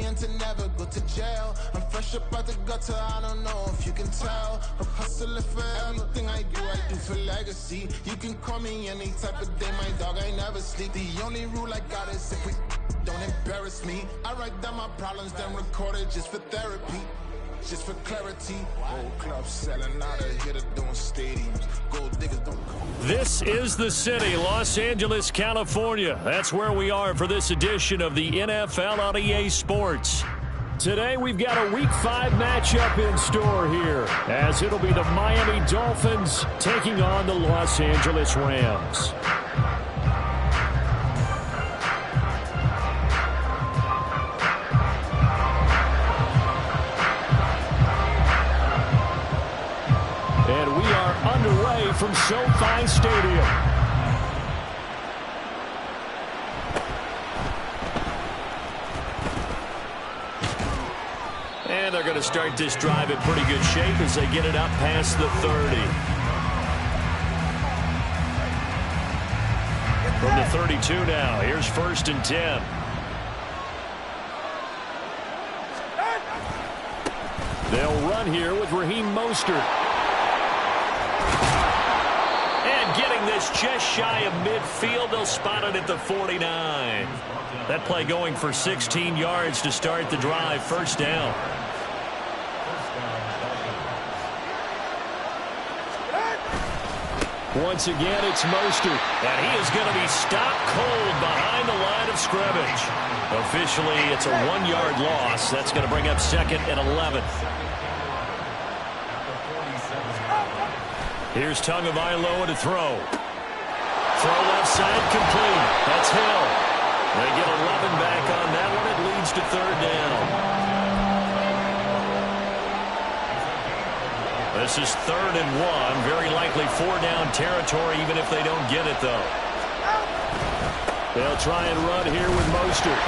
and to never go to jail. I'm fresh up out the gutter, I don't know if you can tell. I'm hustling for everything I do for legacy. You can call me any type of day, my dog, I never sleep. The only rule I got is if we don't embarrass me. I write down my problems, then record it just for therapy. Just for clarity, old clubs selling out of here to doing stadiums. Gold diggers don't come. This is the city, Los Angeles, California. That's where we are for this edition of the NFL on EA Sports. Today we've got a Week 5 matchup in store here, as it'll be the Miami Dolphins taking on the Los Angeles Rams. And we are underway from SoFi Stadium. And they're going to start this drive in pretty good shape as they get it up past the 30. From the 32 now, here's 1st and 10. They'll run here with Raheem Mostert. And getting this just shy of midfield, they'll spot it at the 49. That play going for 16 yards to start the drive, 1st down. Once again, it's Mostert, and he is going to be stopped cold behind the line of scrimmage. Officially, it's a 1-yard loss. That's going to bring up 2nd and 11. Here's Tagovailoa to throw. Throw left side complete. That's Hill. They get 11 back on that one. It leads to 3rd down. This is 3rd and 1. Very likely 4-down territory, even if they don't get it, though. They'll try and run here with Mostert.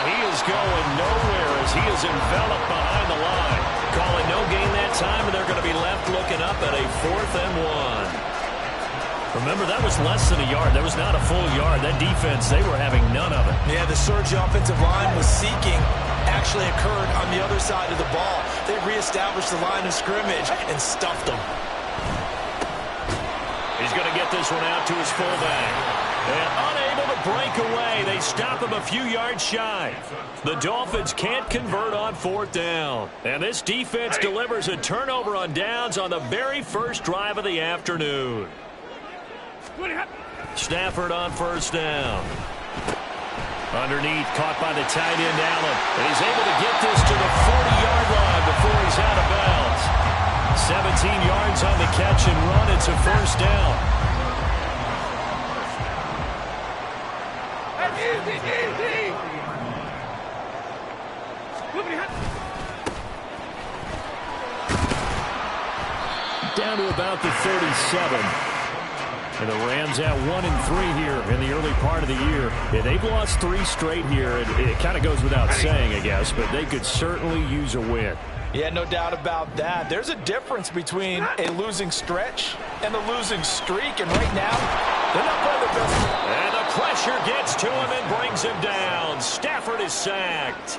He is going nowhere as he is enveloped behind the line. Calling no gain that time, and they're going to be left looking up at a 4th and 1. Remember, that was less than a yard. That was not a full yard. That defense, they were having none of it. Yeah, the surge offensive line was seeking actually occurred on the other side of the ball. They reestablished the line of scrimmage and stuffed them. He's going to get this one out to his fullback. And unable to break away. They stop him a few yards shy. The Dolphins can't convert on 4th down. And this defense delivers a turnover on downs on the very first drive of the afternoon. Stafford on 1st down. Underneath, caught by the tight end, Allen. And he's able to get this to the 40-yard line before he's out of bounds. 17 yards on the catch and run. It's a 1st down. Down to about the 37. And the Rams at 1-3 here in the early part of the year. Yeah, they've lost 3 straight here. It kind of goes without saying, I guess, but they could certainly use a win. Yeah, no doubt about that. There's a difference between a losing stretch and a losing streak, and right now, they're not playing their best. And the pressure gets to him and brings him down. Stafford is sacked.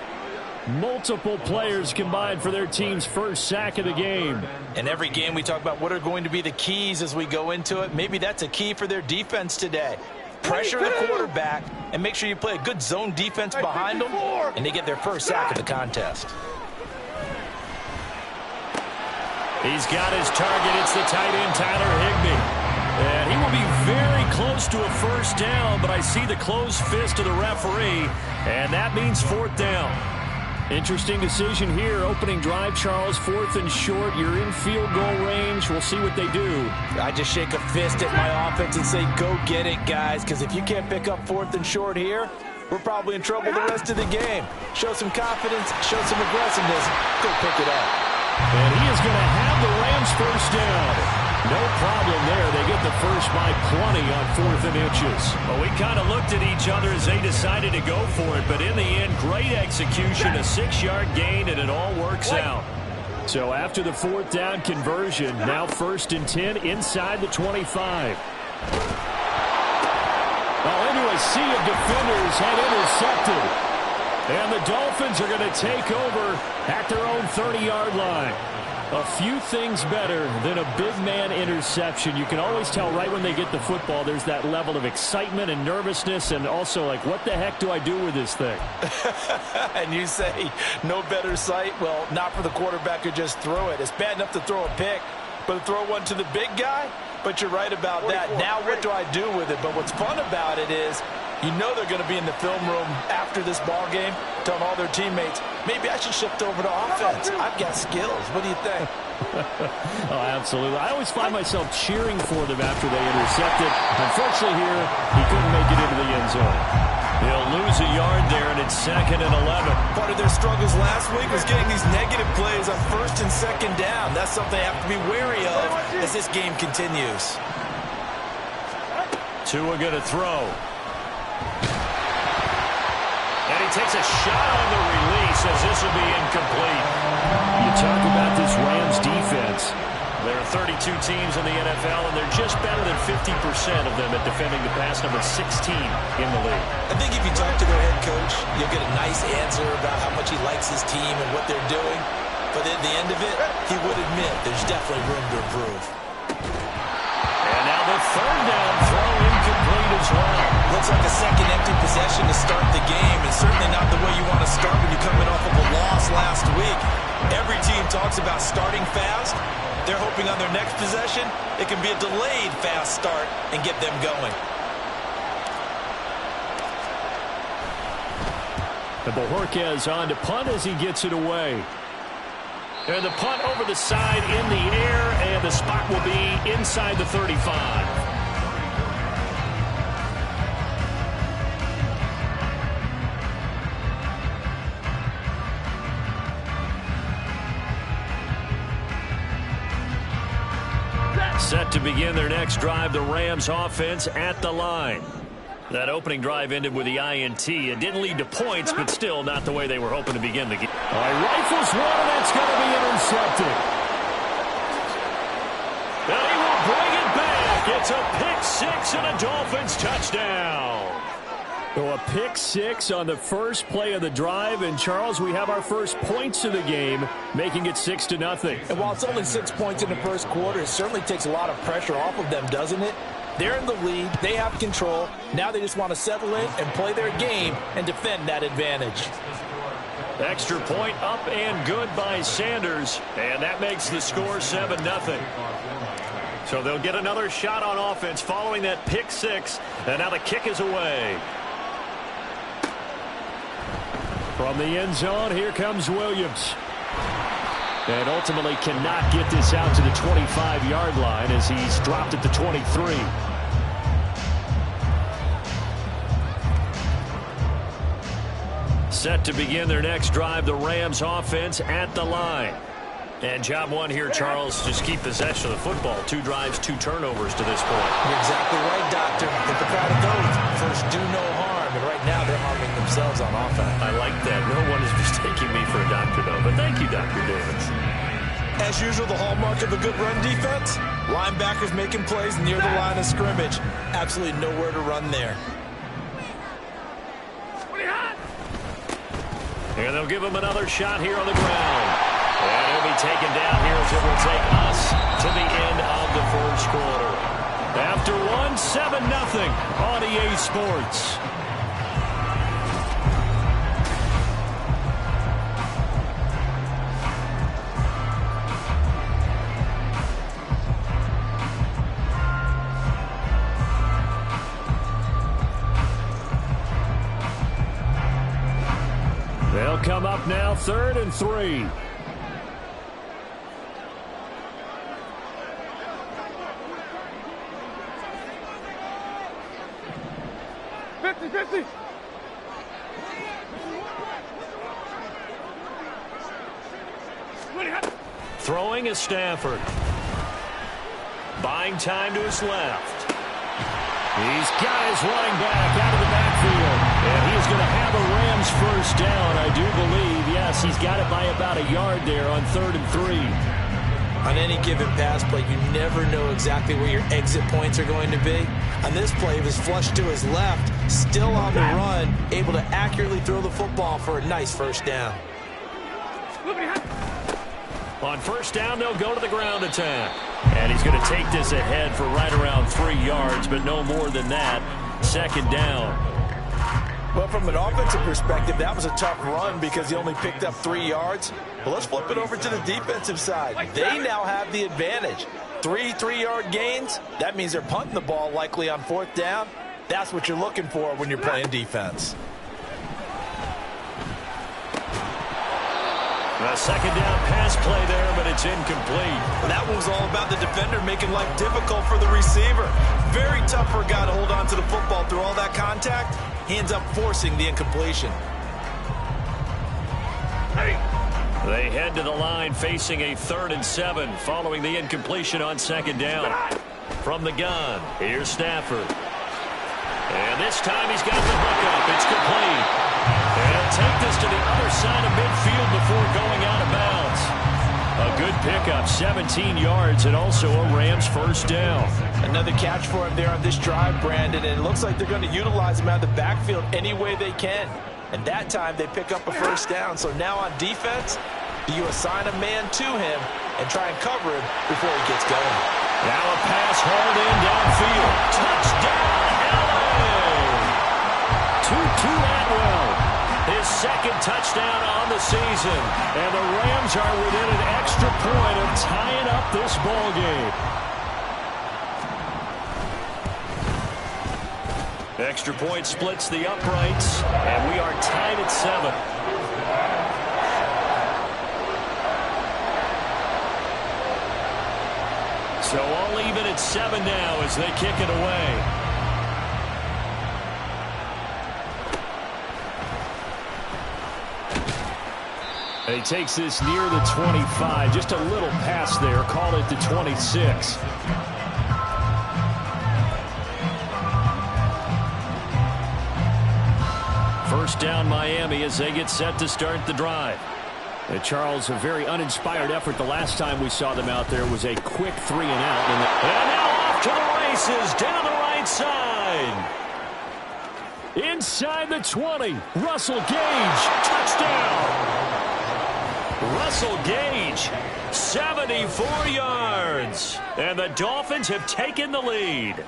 Multiple players combined for their team's first sack of the game. In every game, we talk about what are going to be the keys as we go into it. Maybe that's a key for their defense today. Pressure the quarterback and make sure you play a good zone defense behind them, and they get their first sack of the contest. He's got his target. It's the tight end, Tyler Higbee. And he will be very close to a 1st down, but I see the closed fist of the referee, and that means 4th down. Interesting decision here. Opening drive, Charles. 4th and short. You're in field goal range. We'll see what they do. I just shake a fist at my offense and say, go get it, guys, because if you can't pick up 4th and short here, we're probably in trouble the rest of the game. Show some confidence, show some aggressiveness, go pick it up. And he is going to have the Rams 1st down. No problem there. They get the first by plenty on 4th and inches. Well, we kind of looked at each other as they decided to go for it, but in the end, great execution, a 6-yard gain, and it all works out. So after the 4th down conversion, now 1st and 10 inside the 25. Well, into a sea of defenders had intercepted. And the Dolphins are going to take over at their own 30-yard line. A few things better than a big man interception. You can always tell right when they get the football, there's that level of excitement and nervousness, and also like, what the heck do I do with this thing? And you say no better sight? Well, not for the quarterback who just throw it. It's bad enough to throw a pick, but to throw one to the big guy? But you're right about that. Now what do I do with it? But what's fun about it is you know they're going to be in the film room after this ball game telling all their teammates, maybe I should shift over to offense. I've got skills. What do you think? Oh, absolutely. I always find myself cheering for them after they intercept it. Unfortunately here, he couldn't make it into the end zone. He'll lose a yard there, and it's 2nd and 11. Part of their struggles last week was getting these negative plays on 1st and 2nd down. That's something they have to be wary of as this game continues. Tua going to throw. And he takes a shot on the release as this will be incomplete. You talk about this Rams defense. There are 32 teams in the NFL, and they're just better than 50% of them at defending the pass, number 16 in the league. I think if you talk to their head coach, you'll get a nice answer about how much he likes his team and what they're doing. But at the end of it, he would admit there's definitely room to improve. And now the 3rd down throw incomplete as well. Looks like a second empty possession to start the game, and certainly not the way you want to start when you're coming off of a loss last week. Every team talks about starting fast. They're hoping on their next possession, it can be a delayed fast start and get them going. And Bojorquez on to punt as he gets it away. And the punt over the side in the air, and the spot will be inside the 35. Set to begin their next drive, the Rams offense at the line. That opening drive ended with the INT. It didn't lead to points, but still not the way they were hoping to begin the game. All right, rifles one, and that's going to be intercepted. And he will bring it back. It's a pick six and a Dolphins touchdown. So a pick six on the first play of the drive, and Charles, we have our first points of the game, making it 6-0. And while it's only 6 points in the first quarter, it certainly takes a lot of pressure off of them, doesn't it? They're in the lead. They have control. Now they just want to settle in and play their game and defend that advantage. Extra point up and good by Sanders, and that makes the score 7-0. So they'll get another shot on offense following that pick six, and now the kick is away. From the end zone, here comes Williams. And ultimately cannot get this out to the 25-yard line as he's dropped at the 23. Set to begin their next drive, the Rams offense at the line. And job one here, Charles, just keep possession of the football. 2 drives, 2 turnovers to this point. You're exactly right, Doctor. Get the crowd of those. First, do no harm. And right now, they're harming themselves on offense. I like that. No one is mistaking me for a doctor, though. But thank you, Dr. Davis. As usual, the hallmark of a good run defense, linebackers making plays near the line of scrimmage. Absolutely nowhere to run there. And they'll give him another shot here on the ground. And he'll be taken down here as it will take us to the end of the first quarter. After one, 7-0 on EA Sports. They'll come up now, 3rd and 3. Throwing is Stafford. Buying time to his left. He's got his running back out of the backfield. And he's going to have a Rams first down, I do believe. Yes, he's got it by about a yard there on 3rd and 3. On any given pass play, you never know exactly where your exit points are going to be. On this play, he was flushed to his left, still on the run, able able to accurately throw the football for a nice first down. On first down, they'll go to the ground attack. And he's going to take this ahead for right around 3 yards, but no more than that. Second down. Well, from an offensive perspective, that was a tough run because he only picked up 3 yards. But let's flip it over to the defensive side. They now have the advantage. 3 3-yard gains, that means they're punting the ball likely on fourth down. That's what you're looking for when you're playing defense. A second down pass play there, but it's incomplete. Well, that one was all about the defender making life difficult for the receiver. Very tough for a guy to hold on to the football through all that contact. He ends up forcing the incompletion. They head to the line facing a 3rd and 7 following the incompletion on second down. From the gun, here's Stafford. And this time he's got the hook up. It's complete. And he'll take this to the other side of midfield before going out of bounds. A good pickup, 17 yards, and also a Rams first down. Another catch for him there on this drive, Brandon, and it looks like they're going to utilize him out of the backfield any way they can. And that time they pick up a first down. So now on defense, do you assign a man to him and try and cover him before he gets going? Now a pass hauled in downfield. Touchdown, LA! Tutu Atwell, his second touchdown on the season. And the Rams are within an extra point of tying up this ball game. Extra point splits the uprights, and we are tied at 7. So all even at 7 now as they kick it away. And he takes this near the 25. Just a little pass there. Call it the 26. First down Miami as they get set to start the drive. Charles, a very uninspired effort the last time we saw them out there was a quick 3 and out. And now off to the races down the right side. Inside the 20. Russell Gage. Touchdown. Russell Gage, 74 yards. And the Dolphins have taken the lead.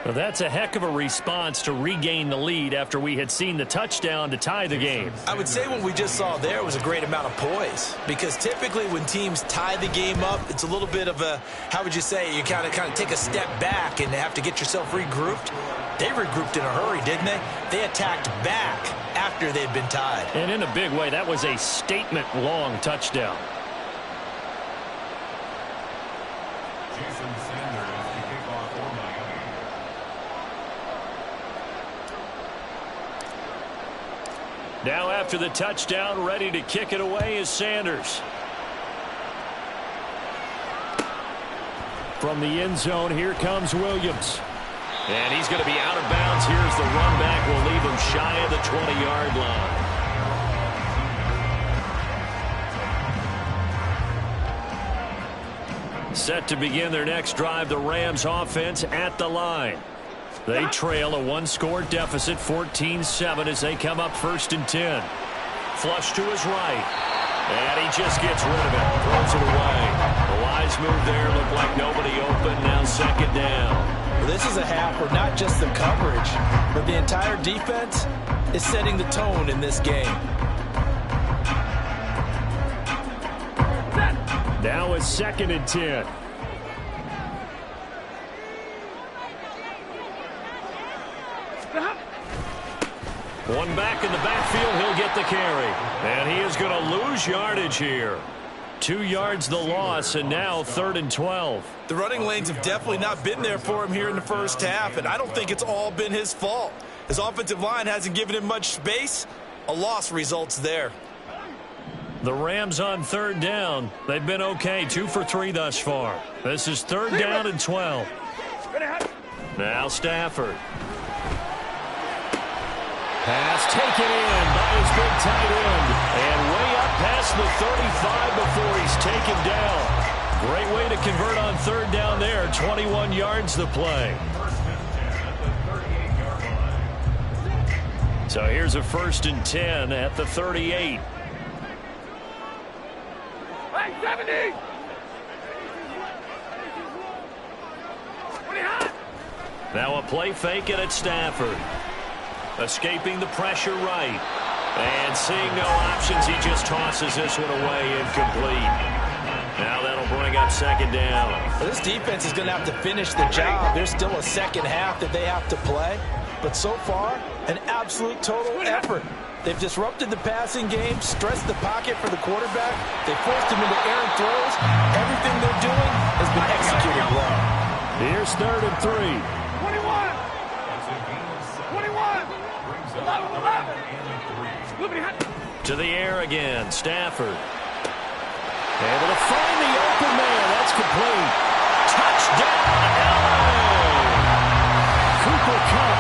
Well, that's a heck of a response to regain the lead after we had seen the touchdown to tie the game. I would say what we just saw there was a great amount of poise, because typically when teams tie the game up, it's a little bit of a, how would you say, you kind of take a step back and have to get yourself regrouped. They regrouped in a hurry, didn't they? They attacked back after they'd been tied. And in a big way, that was a statement-long touchdown. Now after the touchdown, ready to kick it away is Sanders. From the end zone, here comes Williams. And he's going to be out of bounds. Here's the run back. Will leave him shy of the 20-yard line. Set to begin their next drive, the Rams offense at the line. They trail a 1-score deficit, 14-7, as they come up 1st and 10. Flush to his right. And he just gets rid of it. Throws it away. A wise move there. Looked like nobody open. Now 2nd down. Well, this is a half where not just the coverage, but the entire defense is setting the tone in this game. Now it's 2nd and 10. One back in the backfield, he'll get the carry. And he is going to lose yardage here. 2 yards the loss, and now 3rd and 12. The running lanes have definitely not been there for him here in the first half, and I don't think it's all been his fault. His offensive line hasn't given him much space. A loss results there. The Rams on 3rd down. They've been okay, 2 for 3 thus far. This is 3rd down and 12. Now Stafford. Pass taken in by his big tight end. And way up past the 35 before he's taken down. Great way to convert on 3rd down there. 21 yards the play. So here's a 1st and 10 at the 38. Hey, 70! Now a play fake and it's Stafford. Escaping the pressure right. And seeing no options, he just tosses this one away, incomplete. Now that'll bring up 2nd down. Well, this defense is going to have to finish the job. There's still a second half that they have to play. But so far, an absolute total effort. They've disrupted the passing game, stressed the pocket for the quarterback. They forced him into errant throws. Everything they're doing has been executed well. Here's 3rd and 3. 21. To the air again, Stafford. Able to find the open man. That's complete. Touchdown, LA! Cooper Kupp,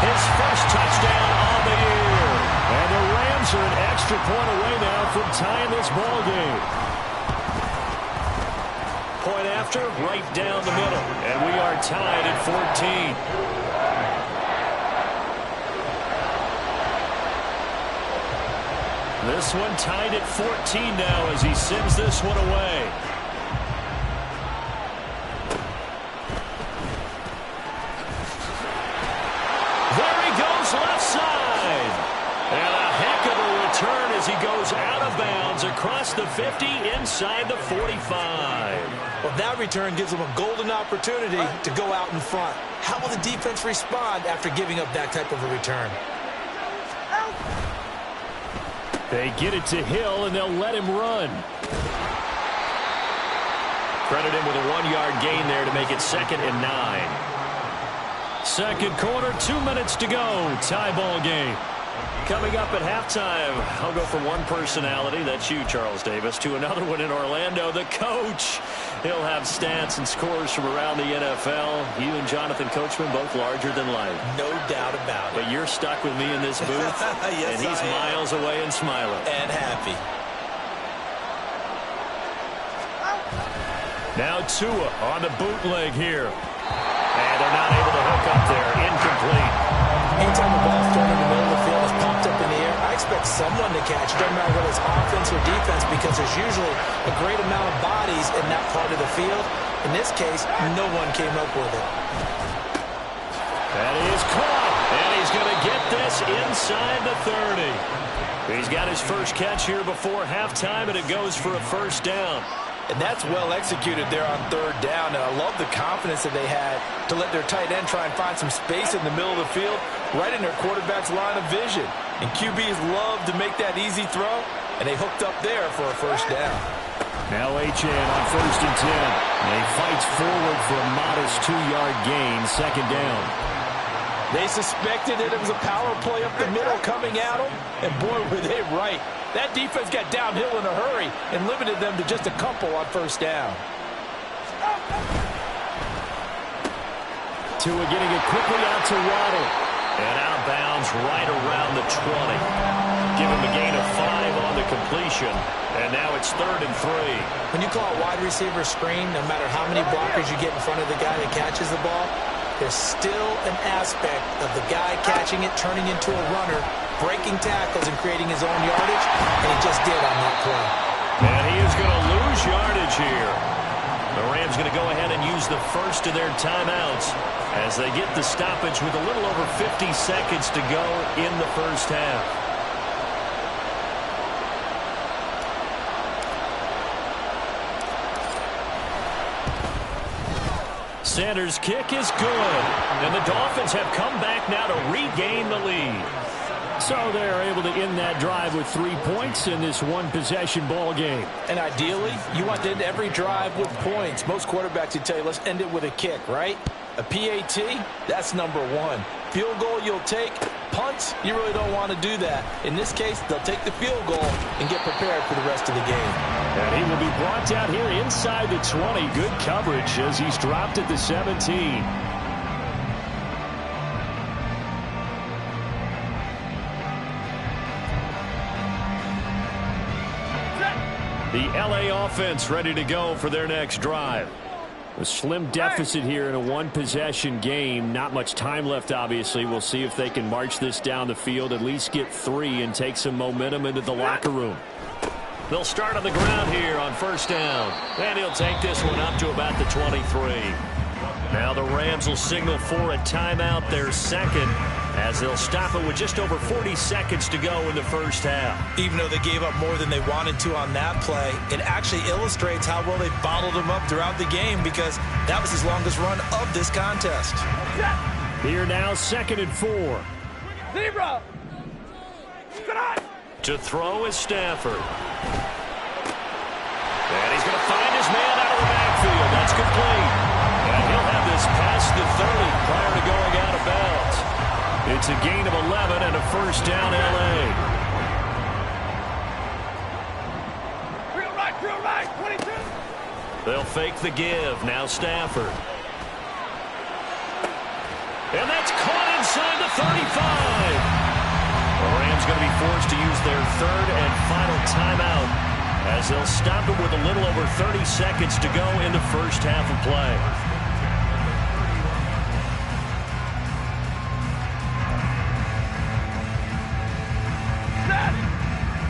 his first touchdown on the year. And the Rams are an extra point away now from tying this ball game. Point after, right down the middle. And we are tied at 14. This one tied at 14 now as he sends this one away. There he goes left side. And a heck of a return as he goes out of bounds across the 50 inside the 45. Well, that return gives them a golden opportunity to go out in front. How will the defense respond after giving up that type of a return? They get it to Hill, and they'll let him run. Credit him with a 1-yard gain there to make it 2nd and 9. Second quarter, 2 minutes to go. Tie ball game. Coming up at halftime, I'll go from one personality, that's you, Charles Davis, to another one in Orlando, the coach. He'll have stats and scores from around the NFL. You and Jonathan Coachman, both larger than life. No doubt about it. But you're stuck with me in this booth, yes, and he's miles away and smiling. And happy. Now Tua on the bootleg here. And they're not able to hook up there. Incomplete. Anytime the ball's thrown in the middle of the field, it's popped up in the air, I expect someone to catch. Doesn't matter whether it's offense or defense, because there's usually a great amount of bodies in that part of the field. In this case, no one came up with it. That is caught. And he's going to get this inside the 30. He's got his first catch here before halftime, and it goes for a 1st down. And that's well executed there on 3rd down. And I love the confidence that they had to let their tight end try and find some space in the middle of the field, right in their quarterback's line of vision. And QBs love to make that easy throw, and they hooked up there for a 1st down. Now Achane on 1st and 10. And he fights forward for a modest 2-yard gain, 2nd down. They suspected that it was a power play up the middle coming at them, and boy, were they right. That defense got downhill in a hurry and limited them to just a couple on 1st down. Tua getting it quickly out to Waddle. And out of bounds right around the 20. Give him a gain of 5 on the completion. And now it's 3rd and 3. When you call a wide receiver screen, no matter how many blockers you get in front of the guy that catches the ball, there's still an aspect of the guy catching it, turning into a runner, breaking tackles and creating his own yardage, and he just did on that play. And he is going to lose yardage here. The Rams going to go ahead and use the first of their timeouts as they get the stoppage with a little over 50 seconds to go in the first half. Sanders' kick is good, and the Dolphins have come back now to regain the lead. So they're able to end that drive with 3 points in this one-possession ball game. And ideally, you want to end every drive with points. Most quarterbacks would tell you, let's end it with a kick, right? A PAT, that's number 1. Field goal you'll take. Punts, you really don't want to do that. In this case, they'll take the field goal and get prepared for the rest of the game. And he will be brought down here inside the 20. Good coverage as he's dropped at the 17. The LA offense ready to go for their next drive. A slim deficit here in a one-possession game. Not much time left, obviously. We'll see if they can march this down the field, at least get 3 and take some momentum into the locker room. They'll start on the ground here on first down. And he'll take this one up to about the 23. Now the Rams will signal for a timeout, their second, as they'll stop it with just over 40 seconds to go in the first half. Even though they gave up more than they wanted to on that play, it actually illustrates how well they bottled them up throughout the game, because that was his longest run of this contest. Here now, 2nd and 4. Zebra! To throw is Stafford. And he's going to find his man out of the backfield. That's complete. And he'll have this past the 30 prior to going out of bounds. It's a gain of 11 and a first down, L.A. Drill right, 22. They'll fake the give. Now Stafford. And that's caught inside the 35. The Rams going to be forced to use their 3rd and final timeout, as they'll stop it with a little over 30 seconds to go in the first half of play.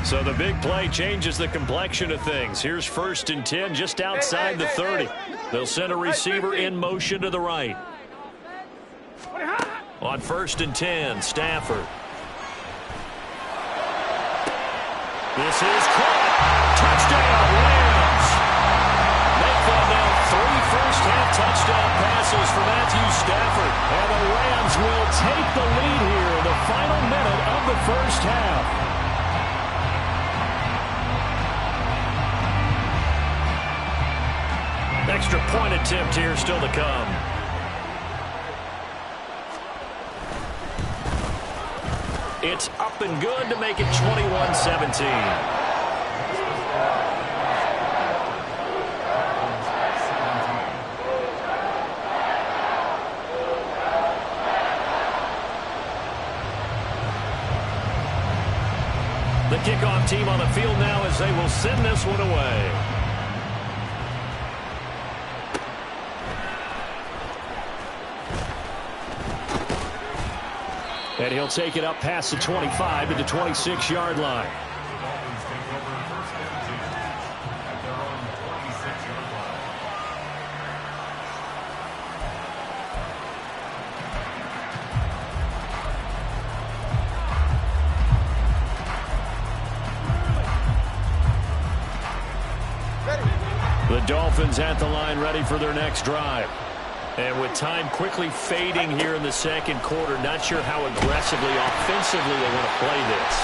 So the big play changes the complexion of things. Here's 1st and 10 just outside the 30. They'll send a receiver in motion to the right. On 1st and 10, Stafford. This is caught. Touchdown, Rams. They've got now 3 first-half touchdown passes for Matthew Stafford. And the Rams will take the lead here in the final minute of the first half. Extra point attempt here still to come. It's up and good to make it 21-17. The kickoff team on the field now as they will send this one away. And he'll take it up past the 25 to the 26-yard line. The Dolphins at the line, ready for their next drive. And with time quickly fading here in the second quarter, not sure how aggressively, offensively they want to play this.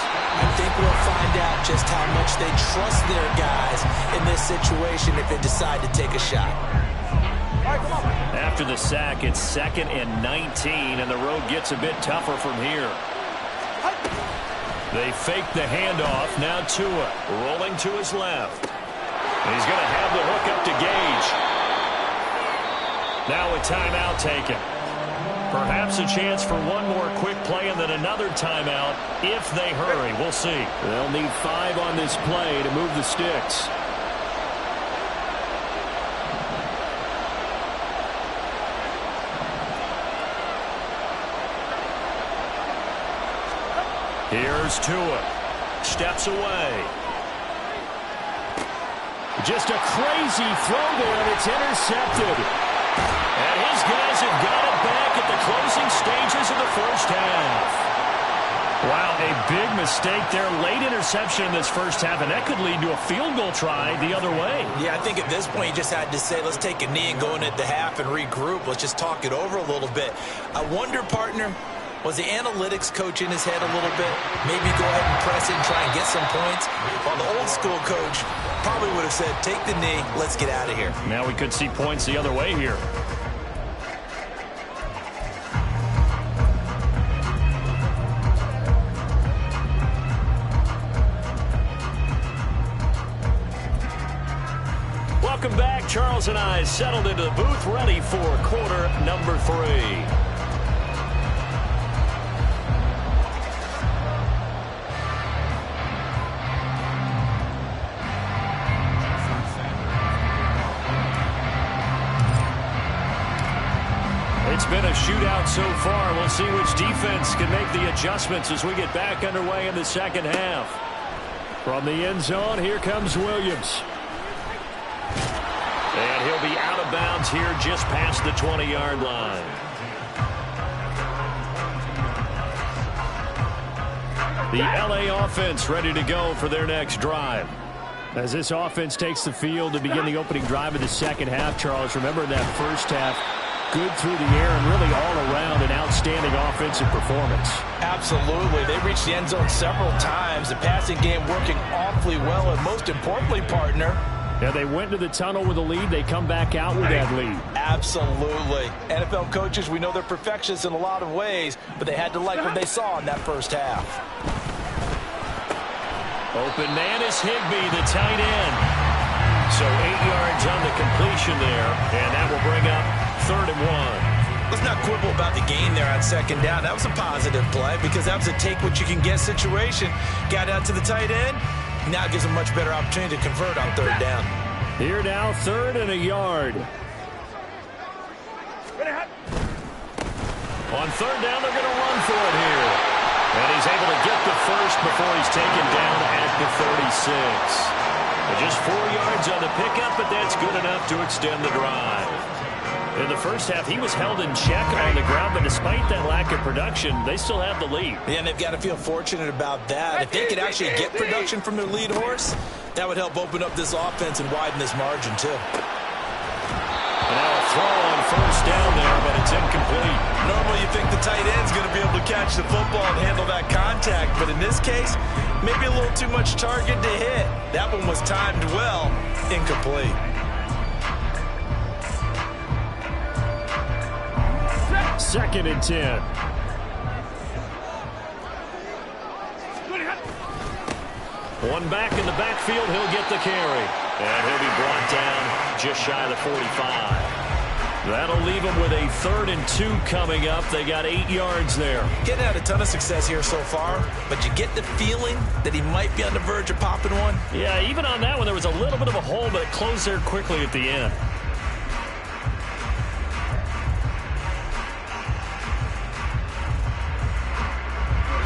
I think we'll find out just how much they trust their guys in this situation if they decide to take a shot. After the sack, it's 2nd and 19, and the road gets a bit tougher from here. They fake the handoff. Now Tua rolling to his left. He's going to have the hook up to Gage. Now a timeout taken. Perhaps a chance for one more quick play and then another timeout if they hurry. We'll see. They'll need 5 on this play to move the sticks. Here's Tua. Steps away. Just a crazy throw there, and it's intercepted. And his guys have got it back at the closing stages of the first half. Wow, a big mistake there. Late interception in this first half, and that could lead to a field goal try the other way. Yeah, I think at this point you just had to say, let's take a knee and go into the half and regroup. Let's just talk it over a little bit. I wonder, partner, was the analytics coach in his head a little bit? Maybe go ahead and press it and try and get some points? While the old school coach probably would have said, take the knee, let's get out of here. Now we could see points the other way here. Welcome back. Charles and I settled into the booth, ready for quarter number 3. out so far. We'll see which defense can make the adjustments as we get back underway in the second half. From the end zone, here comes Williams. And he'll be out of bounds here just past the 20-yard line. The LA offense ready to go for their next drive. As this offense takes the field to begin the opening drive of the second half, Charles, remember that first half, good through the air and really all around an outstanding offensive performance. Absolutely. They reached the end zone several times. The passing game working awfully well, and most importantly, partner, yeah, they went to the tunnel with a lead. They come back out with that lead. Absolutely. NFL coaches, we know they're perfectionists in a lot of ways, but they had to like what they saw in that first half. Open man is Higbee, the tight end. So 8 yards on the completion there, and that will bring up 3rd and 1. Let's not quibble about the gain there on second down. That was a positive play because that was a take-what-you-can-get situation. Got out to the tight end. Now it gives them a much better opportunity to convert on 3rd down. Here now, 3rd and a yard. On 3rd down, they're going to run for it here. And he's able to get the first before he's taken down at the 36. Just 4 yards on the pickup, but that's good enough to extend the drive. In the first half, he was held in check on the ground, but despite that lack of production, they still have the lead. Yeah, and they've got to feel fortunate about that. If they could actually get production from their lead horse, that would help open up this offense and widen this margin, too. And now a throw on 1st down there, but it's incomplete. Normally you think the tight end's going to be able to catch the football and handle that contact, but in this case, maybe a little too much target to hit. That one was timed well, incomplete. 2nd and 10. One back in the backfield, he'll get the carry. And he'll be brought down just shy of the 45. That'll leave him with a 3rd and 2 coming up. They got 8 yards there. Getting out a ton of success here so far, but you get the feeling that he might be on the verge of popping one. Yeah, even on that one, there was a little bit of a hole, but it closed there quickly at the end.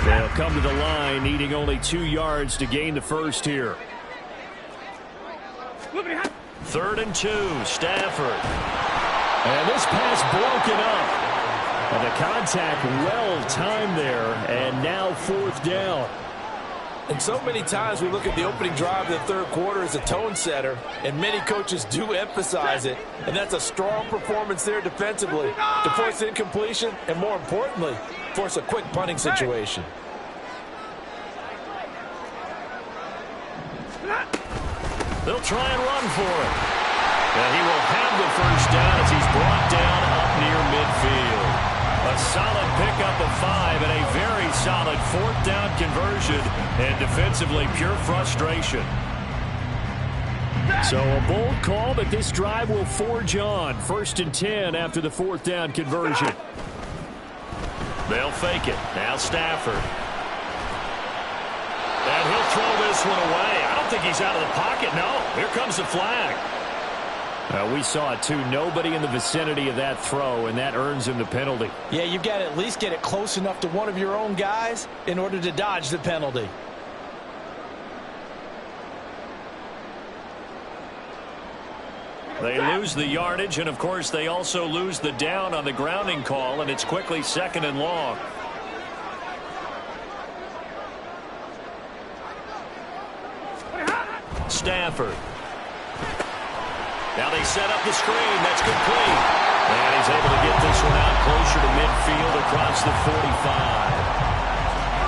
They'll come to the line, needing only 2 yards to gain the first here. 3rd and 2, Stafford. And this pass broken up. And the contact well-timed there, and now 4th down. And so many times we look at the opening drive of the 3rd quarter as a tone setter, and many coaches do emphasize it. And that's a strong performance there defensively to force incompletion and, more importantly, force a quick punting situation. They'll try and run for it. And he will have the 1st down as he's brought down up near midfield. A solid pickup of 5 and a very solid 4th down conversion. And defensively, pure frustration. So a bold call, but this drive will forge on. 1st and 10 after the 4th down conversion. They'll fake it. Now Stafford. And he'll throw this one away. I don't think he's out of the pocket. No, here comes the flag. We saw it, too. Nobody in the vicinity of that throw, and that earns him the penalty. Yeah, you've got to at least get it close enough to one of your own guys in order to dodge the penalty. They lose the yardage, and, of course, they also lose the down on the grounding call, and it's quickly 2nd and long. Stafford. Now they set up the screen. That's complete. And he's able to get this one out closer to midfield across the 45.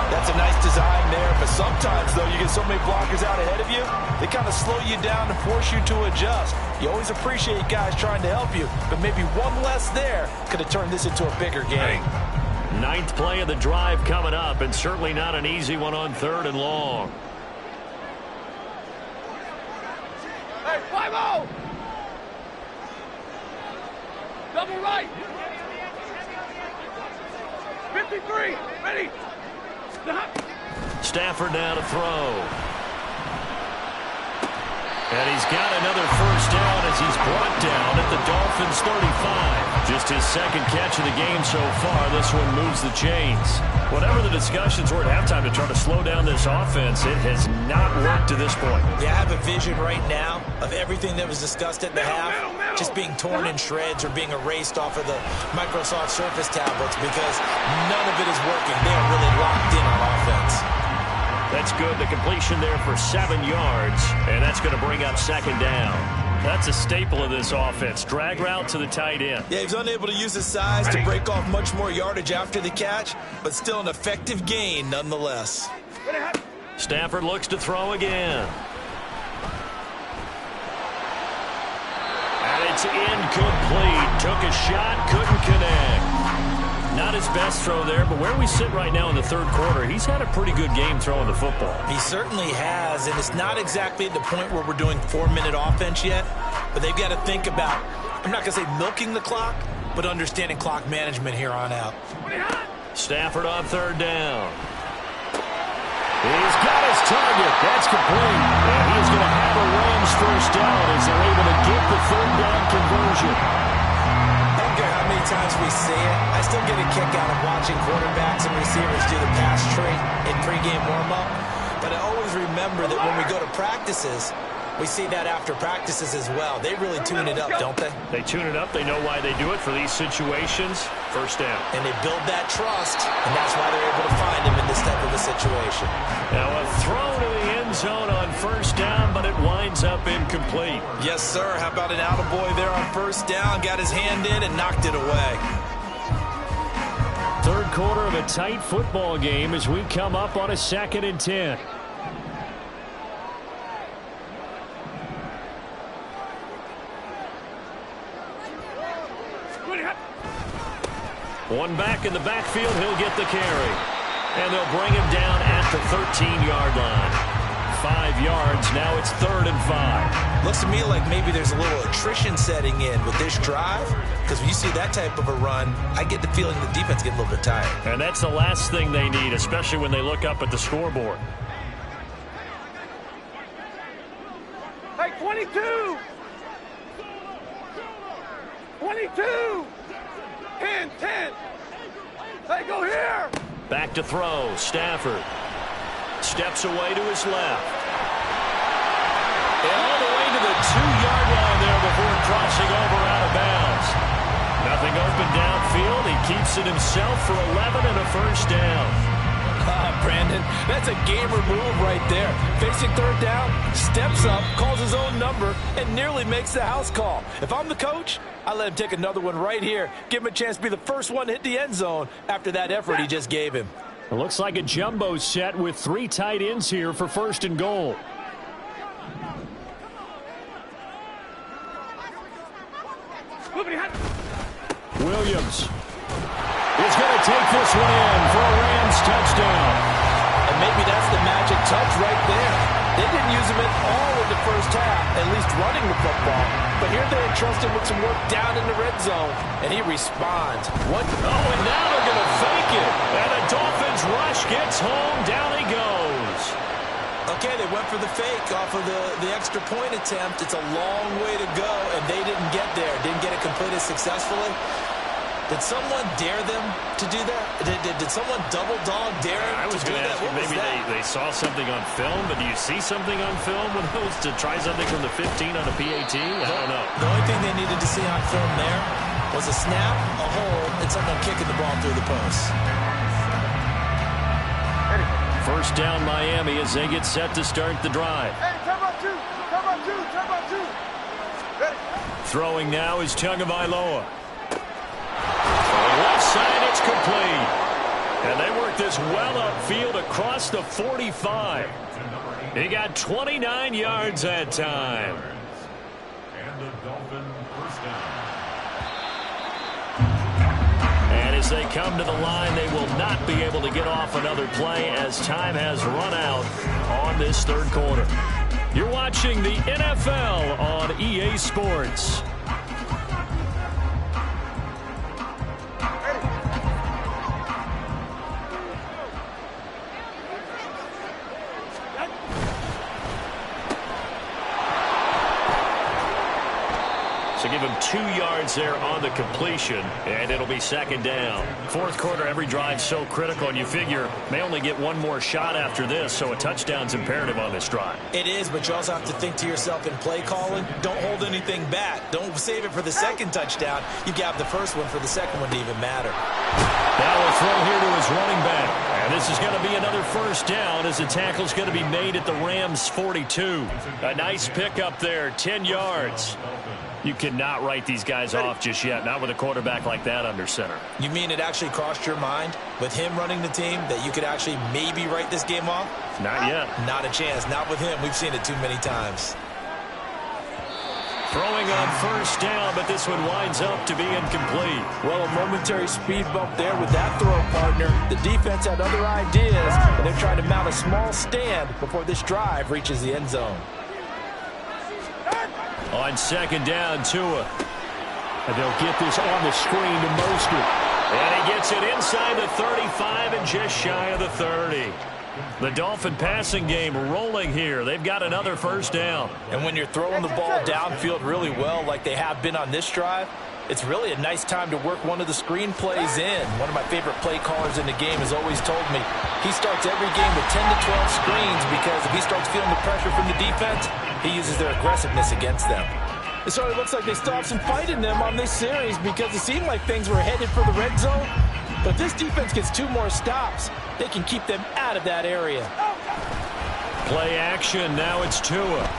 That's a nice design there, but sometimes, though, you get so many blockers out ahead of you, they kind of slow you down and force you to adjust. You always appreciate guys trying to help you, but maybe one less there could have turned this into a bigger game. 9th play of the drive coming up, and certainly not an easy one on 3rd and long. Hey, 5-0! Double right! 53! Ready! Stafford now to throw. And he's got another 1st down as he's brought down at the Dolphins' 35. Just his second catch of the game so far. This one moves the chains. Whatever the discussions were at halftime to try to slow down this offense, it has not worked to this point. Yeah, I have a vision right now of everything that was discussed at the half just being torn in shreds or being erased off of the Microsoft Surface tablets because none of it is working. They are really locked in on offense. That's good. The completion there for 7 yards, and that's going to bring up second down. That's a staple of this offense. Drag route to the tight end. Yeah, he's unable to use his size to break off much more yardage after the catch, but still an effective gain nonetheless. Stafford looks to throw again. And it's incomplete. Took a shot, couldn't connect. Not his best throw there, but where we sit right now in the third quarter, he's had a pretty good game throwing the football. He certainly has, and it's not exactly at the point where we're doing 4-minute offense yet, but they've got to think about, I'm not going to say milking the clock, but understanding clock management here on out. Stafford on third down. He's got his target. That's complete. And he's going to have a Rams first down as they're able to get the third down conversion. I don't care how many times we see it. I still get a kick out of watching quarterbacks and receivers do the pass tree in pregame warm-up. But I always remember that when we go to practices, we see that after practices as well. They really tune it up, don't they? They tune it up. They know why they do it for these situations. First down. And they build that trust, and that's why they're able to find him in this type of a situation. Now a throw to the end zone on first down, but it winds up incomplete. Yes, sir. How about an attaboy there on first down? Got his hand in and knocked it away. Third quarter of a tight football game as we come up on a 2nd and 10. One back in the backfield, he'll get the carry. And they'll bring him down at the 13-yard line. 5 yards, now it's 3rd and 5. Looks to me like maybe there's a little attrition setting in with this drive, because when you see that type of a run, I get the feeling the defense gets a little bit tired. And that's the last thing they need, especially when they look up at the scoreboard. Hey, 22! 22! 10, 10! Hey, go here! Back to throw, Stafford. Steps away to his left. And all the way to the 2-yard line there before crossing over out of bounds. Nothing open downfield. He keeps it himself for 11 and a first down. Brandon, that's a gamer move right there. Facing third down, steps up, calls his own number, and nearly makes the house call. If I'm the coach, I let him take another one right here. Give him a chance to be the first one to hit the end zone after that effort he just gave him. It looks like a jumbo set with 3 tight ends here for 1st and goal. Williams is going to take this one in for a Rams touchdown. And maybe that's the magic touch right there. They didn't use him at all in the first half, at least running the football. But here they entrust him with some work down in the red zone, and he responds. What? Oh, and now they're going to fake it. And the Dolphins rush gets home. Down he goes. Okay, they went for the fake off of the extra point attempt. It's a long way to go, and they didn't get there. Didn't get it completed successfully. Did someone dare them to do that? Did someone double dog dare I was to do going to that? ask you, What was maybe that? they saw something on film, but do you see something on film with those to try something from the 15 on a PAT? I don't know. The only thing they needed to see on film there was a snap, a hold, and someone kicking the ball through the post. First down Miami as they get set to start the drive. Hey, time out 2! Time out 2! Time out 2! Ready? Throwing now is Tagovailoa. Left side, it's complete. And they work this well upfield across the 45. He got 29 yards that time. And the Dolphin first down. And as they come to the line, they will not be able to get off another play as time has run out on this third quarter. You're watching the NFL on EA Sports. So give him 2 yards there on the completion, and it'll be second down. Fourth quarter, every drive so critical, and you figure may only get one more shot after this, so a touchdown's imperative on this drive. It is, but you also have to think to yourself in play calling, don't hold anything back. Don't save it for the second touchdown. You got the first one for the second one to even matter. Now we'll throw here to his running back. And this is going to be another first down as the tackle's going to be made at the Rams' 42. A nice pickup there, 10 yards. You cannot write these guys off just yet, not with a quarterback like that under center. You mean it actually crossed your mind with him running the team that you could actually maybe write this game off? Not yet. Not a chance. Not with him. We've seen it too many times. Throwing on first down, but this one winds up to be incomplete. Well, a momentary speed bump there with that throw, partner. The defense had other ideas, and they're trying to mount a small stand before this drive reaches the end zone. On second down, Tua. And they'll get this on the screen to Mostert. And he gets it inside the 35 and just shy of the 30. The Dolphin passing game rolling here. They've got another first down. And when you're throwing the ball downfield really well like they have been on this drive, it's really a nice time to work one of the screen plays in. One of my favorite play callers in the game has always told me he starts every game with 10 to 12 screens because if he starts feeling the pressure from the defense, he uses their aggressiveness against them. It sort of looks like they still have some fight in them on this series because it seemed like things were headed for the red zone. But if this defense gets 2 more stops, they can keep them out of that area. Play action. Now it's Tua.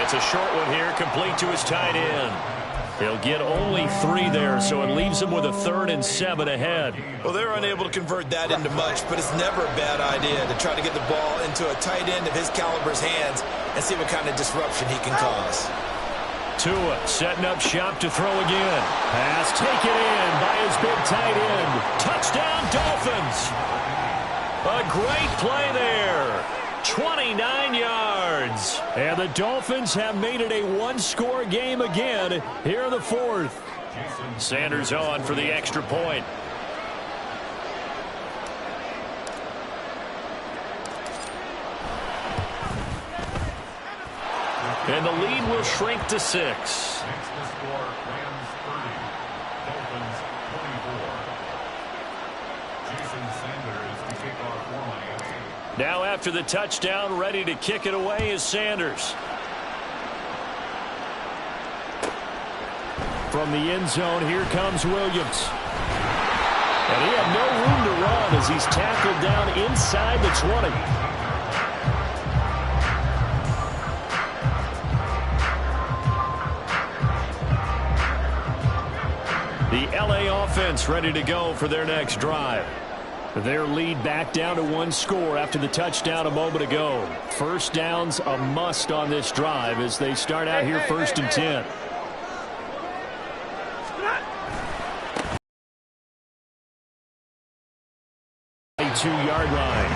It's a short one here, complete to his tight end. He'll get only 3 there, so it leaves him with a 3rd and 7 ahead. Well, they're unable to convert that into much, but it's never a bad idea to try to get the ball into a tight end of his caliber's hands and see what kind of disruption he can cause. Tua setting up shop to throw again. Pass taken in by his big tight end. Touchdown, Dolphins. A great play there. 29 yards. And the Dolphins have made it a one-score game again here in the fourth. Sanders on for the extra point. And the lead will shrink to 6. Makes the score Rams 30, Dolphins 24. Jason Sanders to kick off for Miami. Now after the touchdown, ready to kick it away is Sanders. From the end zone, here comes Williams. And he had no room to run as he's tackled down inside the 20. The LA offense ready to go for their next drive. Their lead back down to 1 score after the touchdown a moment ago. First down's a must on this drive as they start out here 1st and 10. A 2-yard line.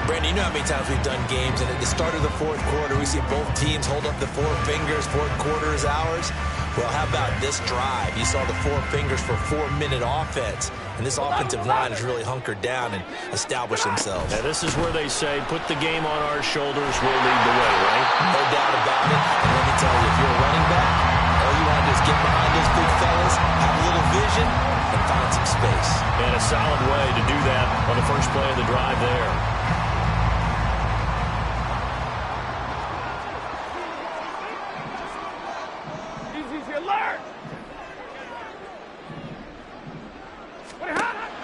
Brandon, you know how many times we've done games, and at the start of the fourth quarter, we see both teams hold up the 4 fingers, fourth quarter is ours. Well, how about this drive? You saw the 4 fingers for 4-minute offense, and this offensive line has really hunkered down and established themselves. Now, this is where they say, put the game on our shoulders, we'll lead the way, right? No doubt about it. And let me tell you, if you're a running back, all you want to do is get behind those big fellas, have a little vision, and find some space. And a solid way to do that on the first play of the drive there.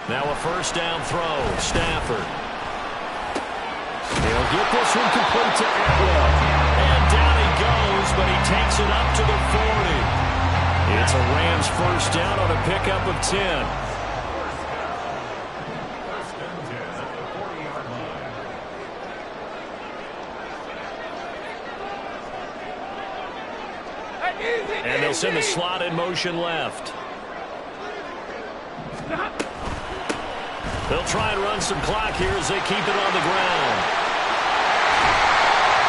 Now a first down throw, Stafford. He'll get this one complete to Atwell. And down he goes, but he takes it up to the 40. It's a Rams first down on a pickup of 10. First and 10 at the 40-yard line. And they'll send the slot in motion left. They'll try and run some clock here as they keep it on the ground.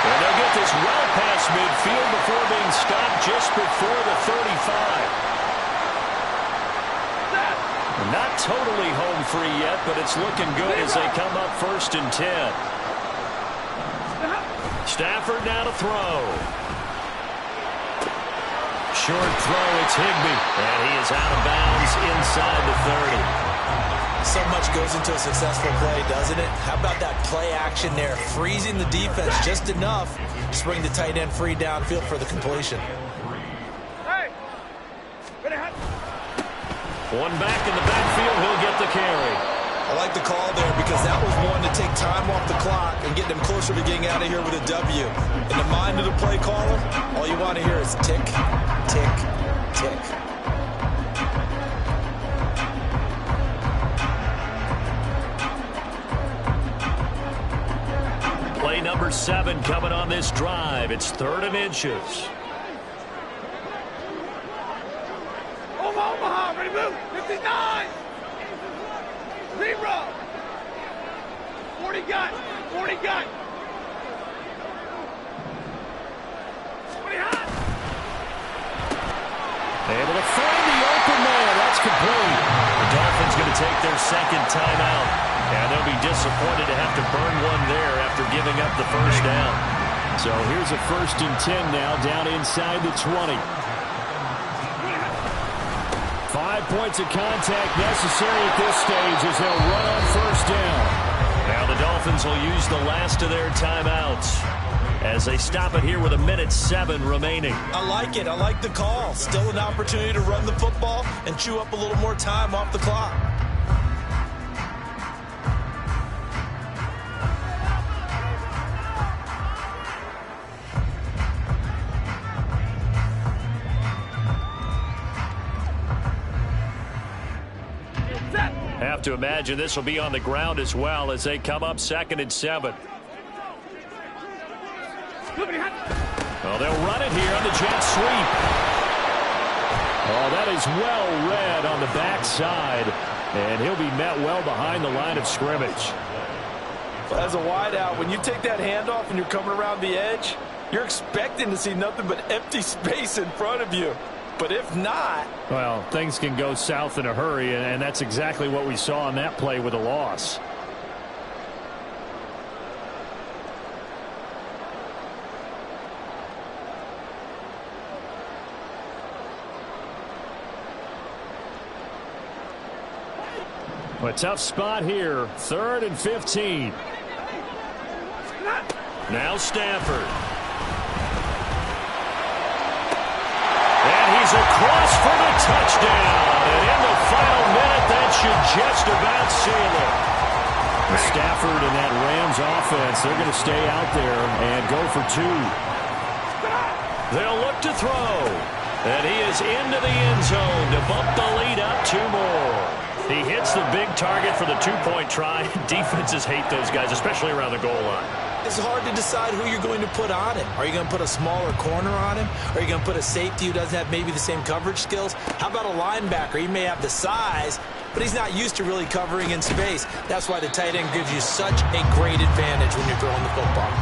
And they'll get this well past midfield before being stopped just before the 35. Not totally home free yet, but it's looking good as they come up 1st and 10. Stafford now to throw. short throw. It's Higbee. And he is out of bounds inside the 30. So much goes into a successful play, doesn't it? How about that play action there? Freezing the defense just enough to bring the tight end free downfield for the completion. One back in the backfield. He'll get the carry. I like the call there because that was one to take time off the clock and get them closer to getting out of here with a W. In the mind of the play caller, all you want to hear is tick, tick, tick. Play number 7 coming on this drive. It's 3rd and inches. Omaha, ready to move. 59. 0. 40 gun. 40 gun. 20 hot. Able to find the open man. That's complete. The Dolphins going to take their second timeout. And they'll be disappointed to have to burn one there after giving up the first down. So here's a 1st and 10 now down inside the 20. 5 points of contact necessary at this stage as they'll run on 1st down. Now the Dolphins will use the last of their timeouts as they stop it here with 1:07 remaining. I like it. I like the call. Still an opportunity to run the football and chew up a little more time off the clock. Have to imagine this will be on the ground as well as they come up 2nd and 7. Oh, they'll run it here on the jet sweep. Oh, that is well read on the backside, and he'll be met well behind the line of scrimmage. As a wideout, when you take that handoff and you're coming around the edge, you're expecting to see nothing but empty space in front of you. But if not... Well, things can go south in a hurry, and that's exactly what we saw on that play with a loss. A tough spot here. 3rd and 15. Now Stafford. And he's across for the touchdown. And in the final minute, that should just about seal it. Stafford and that Rams offense, they're going to stay out there and go for 2. They'll look to throw. And he is into the end zone to bump the lead up 2 more. He hits the big target for the 2-point try. Defenses hate those guys, especially around the goal line. It's hard to decide who you're going to put on him. Are you going to put a smaller corner on him? Are you going to put a safety who doesn't have maybe the same coverage skills? How about a linebacker? He may have the size, but he's not used to really covering in space. That's why the tight end gives you such a great advantage when you're throwing the football.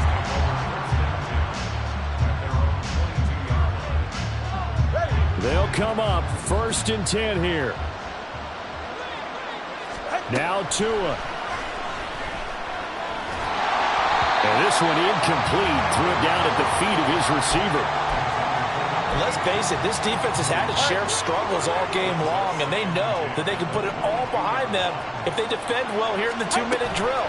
They'll come up 1st and 10 here. Now Tua. And this one incomplete. Threw it down at the feet of his receiver. And let's face it, this defense has had its share of struggles all game long, and they know that they can put it all behind them if they defend well here in the 2-minute drill.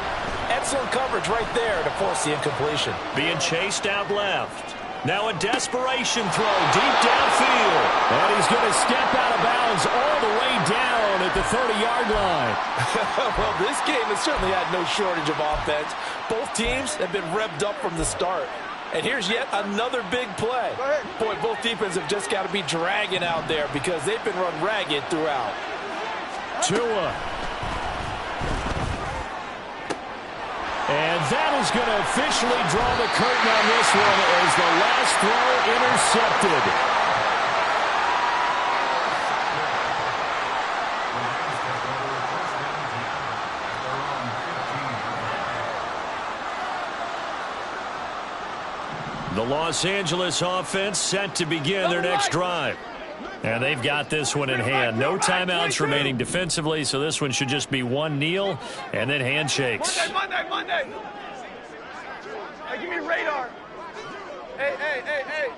Excellent coverage right there to force the incompletion. Being chased out left. Now a desperation throw deep downfield. And he's going to step out of bounds all the way down at the 30-yard line. Well, this game has certainly had no shortage of offense. Both teams have been revved up from the start. And here's yet another big play. Boy, both defenses have just got to be dragging out there because they've been run ragged throughout. Tua. And that is going to officially draw the curtain on this one as the last throw intercepted. The Los Angeles offense set to begin their next drive. And they've got this one in hand. No timeouts remaining defensively, so this one should just be one kneel and then handshakes. Monday. Hey, give me radar. Hey.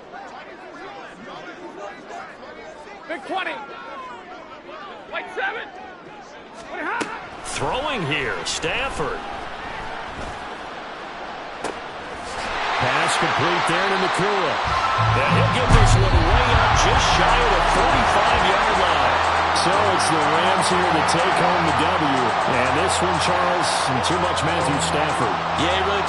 Big 20. Like 7. Throwing here, Stafford. Pass complete there to Nakua. And he'll get this one way up just shy of the 45-yard line. So it's the Rams here to take home the W. And this one, Charles, too much Matthew Stafford. Yeah, he really